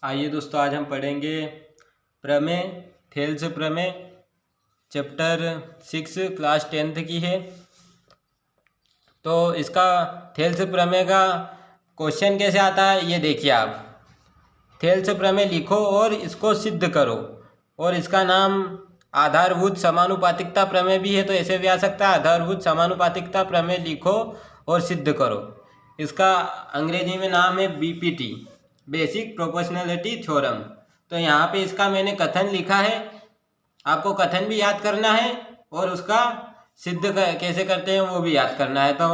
आइए दोस्तों, आज हम पढ़ेंगे प्रमेय, थेल्स प्रमेय, चैप्टर 6 क्लास 10th की है। तो इसका थेल्स प्रमेय का क्वेश्चन कैसे आता है ये देखिए आप। थेल्स प्रमेय लिखो और इसको सिद्ध करो, और इसका नाम आधारभूत समानुपातिकता प्रमेय भी है, तो ऐसे भी आ सकता है आधारभूत समानुपातिकता प्रमेय लिखो और सिद्ध करो। इसका अंग्रेजी में नाम है बीपीटी, बेसिक प्रोपोर्शनलिटी थ्योरम। तो यहाँ पे इसका मैंने कथन लिखा है, आपको कथन भी याद करना है और उसका सिद्ध कैसे करते हैं वो भी याद करना है। तो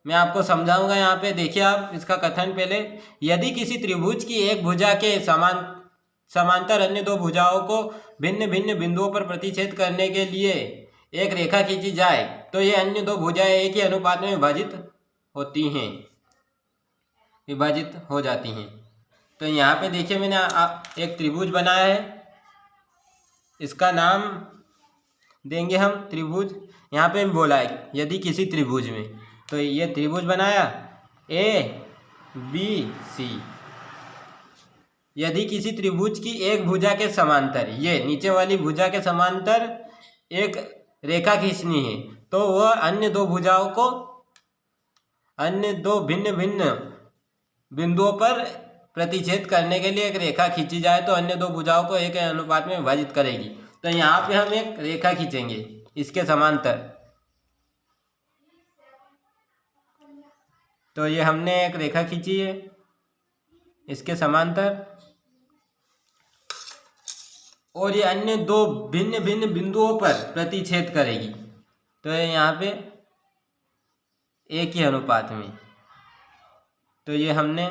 मैं आपको समझाऊंगा। यहाँ पे देखिए आप इसका कथन पहले, यदि किसी त्रिभुज की एक भुजा के समांतर अन्य दो भुजाओं को भिन्न भिन्न बिंदुओं पर प्रतिच्छेद करने के लिए एक रेखा खींची जाए तो ये अन्य दो भुजाएं एक ही अनुपात में विभाजित हो जाती हैं। तो यहाँ पे देखिए मैंने एक त्रिभुज बनाया है, इसका नाम देंगे हम त्रिभुज। यहाँ पे बोला है यदि किसी त्रिभुज में, तो ये त्रिभुज बनाया ABC। यदि किसी त्रिभुज की एक भुजा के समांतर, ये नीचे वाली भुजा के समांतर एक रेखा खींचनी है, तो वह अन्य दो भुजाओं को अन्य दो भिन्न भिन्न बिंदुओं पर प्रतिच्छेद करने के लिए एक रेखा खींची जाए तो अन्य दो भुजाओं को एक अनुपात में विभाजित करेगी। तो यहाँ पे हम एक रेखा खींचेंगे इसके समांतर। तो ये हमने एक रेखा खींची है इसके समांतर, और ये अन्य दो भिन्न भिन्न बिंदुओं पर प्रतिच्छेद करेगी। तो ये यहाँ पे एक ही अनुपात में। तो ये हमने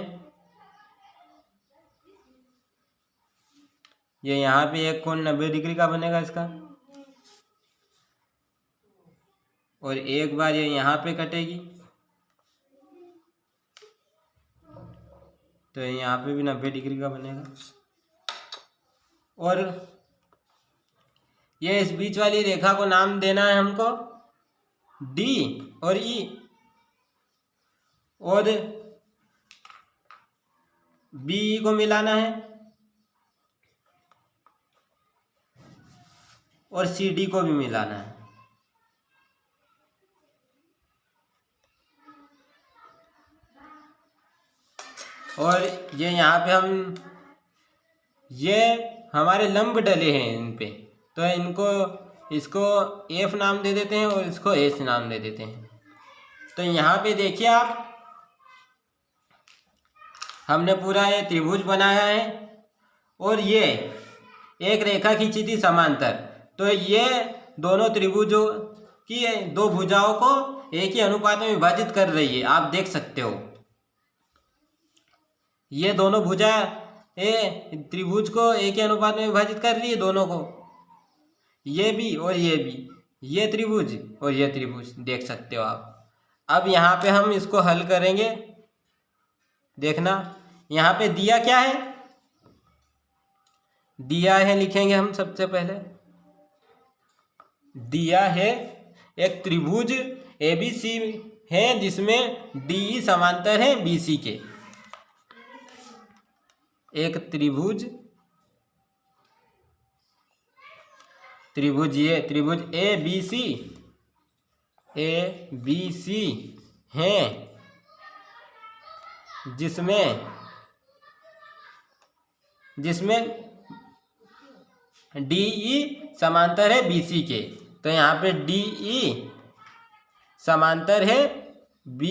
ये यहाँ पे एक कोण 90 डिग्री का बनेगा इसका, और एक बार ये यहाँ पे कटेगी, तो यहाँ पे भी 90 डिग्री का बनेगा। और ये इस बीच वाली रेखा को नाम देना है हमको D और E, और BE को मिलाना है और CD को भी मिलाना है। और ये यहाँ पे हम ये हमारे लंब डले हैं इन पे, तो इसको F नाम दे देते हैं और इसको S नाम दे देते हैं। तो यहाँ पे देखिए आप, हमने पूरा ये त्रिभुज बनाया है और ये एक रेखा खींची थी समांतर। तो ये दोनों त्रिभुजों की दो भुजाओं को एक ही अनुपात में विभाजित कर रही है, आप देख सकते हो। ये दोनों भुजा त्रिभुज को एक ही अनुपात में विभाजित कर रही है दोनों को, ये भी और ये भी, ये त्रिभुज और ये त्रिभुज, देख सकते हो आप। अब यहाँ पे हम इसको हल करेंगे। देखना यहाँ पे दिया क्या है, दिया है लिखेंगे हम सबसे पहले। दिया है एक त्रिभुज ABC है जिसमें DE समांतर है BC के। एक त्रिभुज ये त्रिभुज ABC है जिसमें DE समांतर है BC के। तो यहाँ पे DE समांतर है B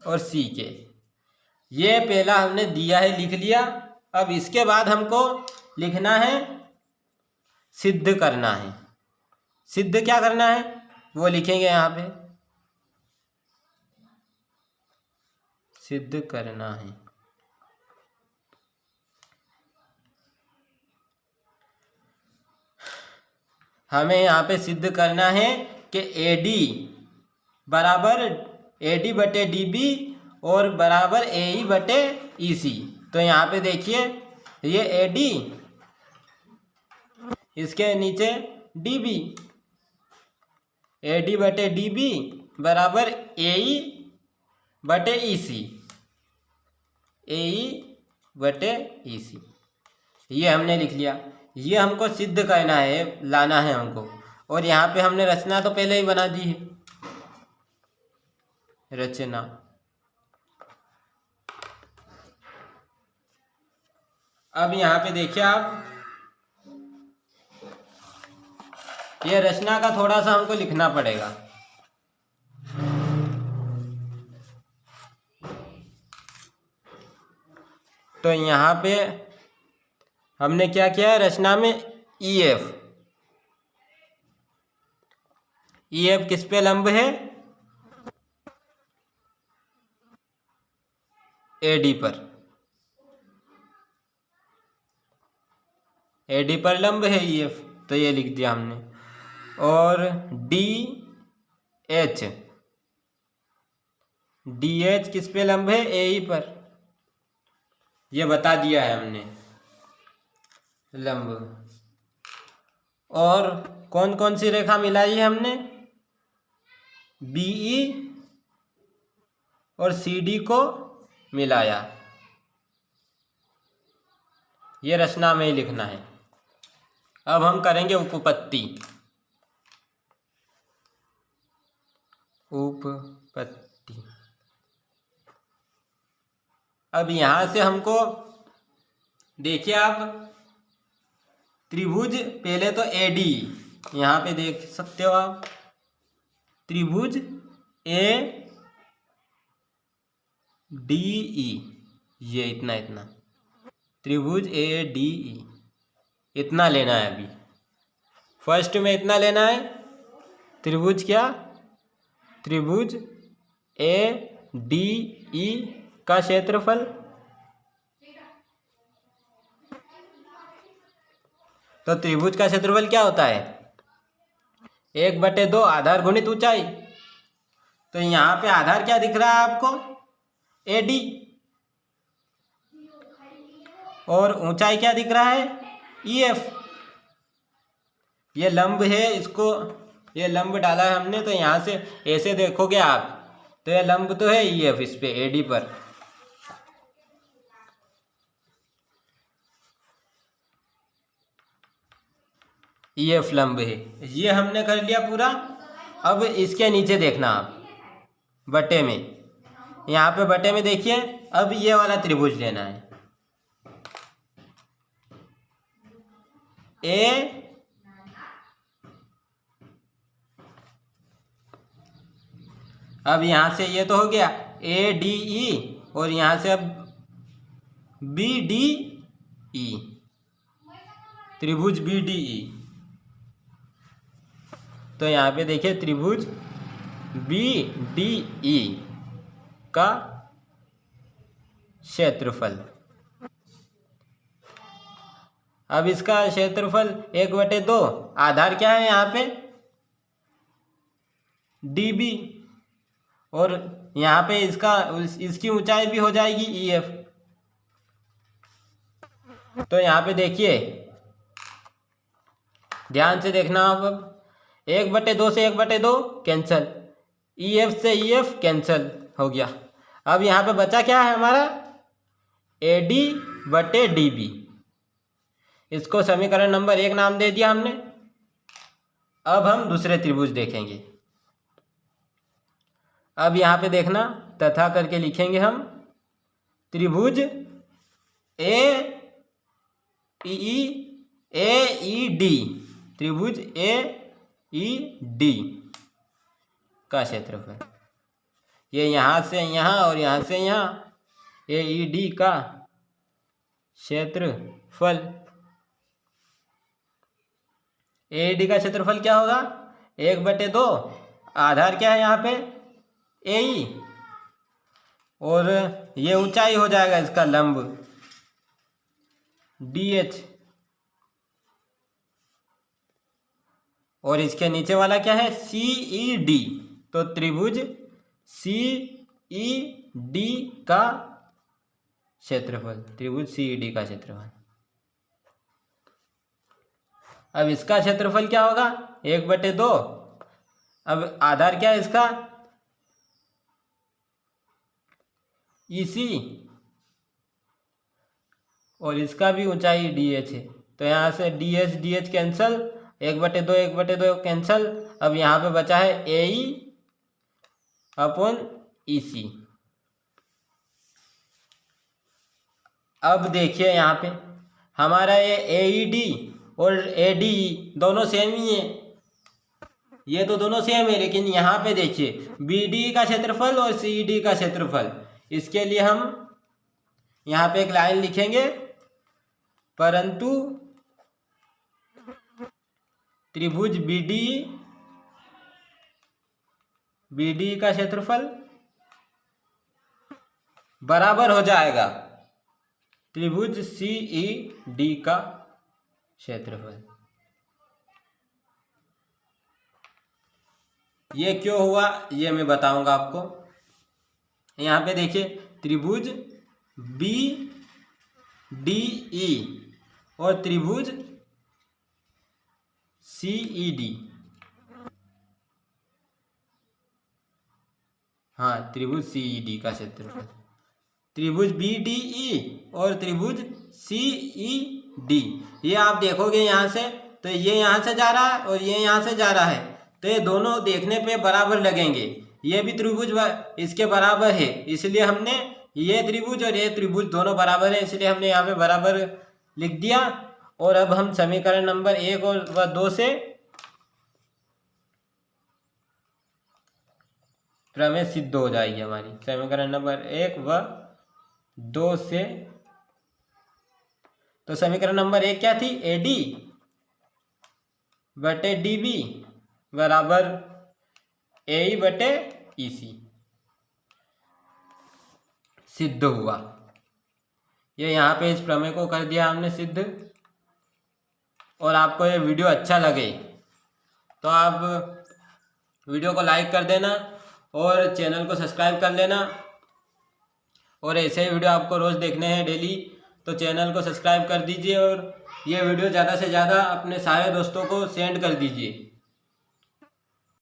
और C के। ये पहला हमने दिया है, लिख लिया। अब इसके बाद हमको लिखना है, सिद्ध करना है। सिद्ध क्या करना है वो लिखेंगे यहाँ पे, सिद्ध करना है। हमें यहाँ पे सिद्ध करना है कि AD बराबर AD बटे DB और बराबर AE बटे EC। तो यहाँ पे देखिए ये AD, इसके नीचे DB, AD बटे DB बराबर AE बटे EC, AE बटे EC। ये हमने लिख लिया। ये हमको सिद्ध करना है, लाना है हमको। और यहाँ पे हमने रचना तो पहले ही बना दी है, रचना। अब यहाँ पे देखिए आप, ये रचना का थोड़ा सा हमको लिखना पड़ेगा। तो यहाँ पे हमने क्या किया है, रचना में EF किस पे लंब है, AD पर। AD पर लंब है EF, तो ये लिख दिया हमने। और DH किस पे लंब है, AE पर। ये बता दिया है हमने लंब। और कौन कौन सी रेखा मिलाई है हमने, BE और CD को मिलाया। ये रचना में ही लिखना है। अब हम करेंगे उपपत्ति। अब यहाँ से हमको देखिए आप, त्रिभुज पहले तो AD, यहाँ पे देख सकते हो आप, त्रिभुज ADE, ये इतना त्रिभुज ADE इतना लेना है। अभी फर्स्ट में इतना लेना है, त्रिभुज क्या, त्रिभुज ADE का क्षेत्रफल। तो त्रिभुज का क्षेत्रफल क्या होता है, 1/2 आधार गुणित ऊंचाई। तो यहाँ पे आधार क्या दिख रहा है आपको, AD, और ऊंचाई क्या दिख रहा है, EF। ये लंब है, इसको ये लंब डाला है हमने, तो यहाँ से ऐसे देखोगे आप, तो ये लंब तो है EF इस पे, AD पर। EF लंब है, ये हमने कर लिया पूरा। अब इसके नीचे देखना आप, बटे में, यहाँ पे बटे में देखिए, अब ये वाला त्रिभुज लेना है, अब यहाँ से ये तो हो गया ADE, और यहाँ से अब BDE, त्रिभुज BDE। तो यहाँ पे देखिए त्रिभुज BDE का क्षेत्रफल। अब इसका क्षेत्रफल 1/2, आधार क्या है यहाँ पे, DB, और यहाँ पे इसकी ऊंचाई भी हो जाएगी EF। तो यहाँ पे देखिए, ध्यान से देखना आप, अब 1/2 से 1/2 कैंसल, EF से EF कैंसल हो गया। अब यहाँ पे बचा क्या है हमारा, AD/DB। इसको समीकरण नंबर 1 नाम दे दिया हमने। अब हम दूसरे त्रिभुज देखेंगे। अब यहाँ पे देखना, तथा करके लिखेंगे हम, त्रिभुज AED, त्रिभुज AED का क्षेत्रफल। ये यहाँ से यहाँ और यहाँ से यहाँ, AED का क्षेत्रफल। AED का क्षेत्रफल क्या होगा, 1/2, आधार क्या है यहाँ पे, AE, और ये ऊंचाई हो जाएगा इसका लंब DH, और इसके नीचे वाला क्या है, CED। तो त्रिभुज CED का क्षेत्रफल, त्रिभुज CED का क्षेत्रफल। अब इसका क्षेत्रफल क्या होगा, 1/2। अब आधार क्या है इसका, EC, और इसका भी ऊंचाई DH है। तो यहाँ से DH कैंसल, 1/2 1/2 कैंसल। अब यहाँ पे बचा है AE अपॉन EC। अब देखिए यहाँ पे हमारा ये AED और ADE दोनों सेम ही है, ये तो दोनों सेम है। लेकिन यहाँ पे देखिए BD का क्षेत्रफल और CED का क्षेत्रफल, इसके लिए हम यहाँ पे एक लाइन लिखेंगे, परंतु त्रिभुज BD का क्षेत्रफल बराबर हो जाएगा त्रिभुज CED का क्षेत्रफल। ये क्यों हुआ ये मैं बताऊंगा आपको। यहाँ पे देखिए त्रिभुज BDE और त्रिभुज CED, हाँ त्रिभुज CED का क्षेत्रफल, त्रिभुज BDE और त्रिभुज CED, ये आप देखोगे यहाँ से, तो ये यहाँ से जा रहा है और ये यहाँ से जा रहा है, तो ये दोनों देखने पे बराबर लगेंगे। ये भी त्रिभुज इसके बराबर है, इसलिए हमने ये त्रिभुज और ये त्रिभुज दोनों बराबर है, इसलिए हमने यहाँ पे बराबर लिख दिया। और अब हम समीकरण नंबर 1 और 2 से प्रमेय सिद्ध हो जाएगी हमारी। समीकरण नंबर 1 व 2 से, तो समीकरण नंबर 1 क्या थी, AD बटे DB बराबर AE बटे EC, सिद्ध हुआ। ये यहाँ पे इस प्रमेय को कर दिया हमने सिद्ध। और आपको ये वीडियो अच्छा लगे तो आप वीडियो को लाइक कर देना और चैनल को सब्सक्राइब कर लेना। और ऐसे ही वीडियो आपको रोज़ देखने हैं डेली, तो चैनल को सब्सक्राइब कर दीजिए और ये वीडियो ज़्यादा से ज़्यादा अपने सारे दोस्तों को सेंड कर दीजिए।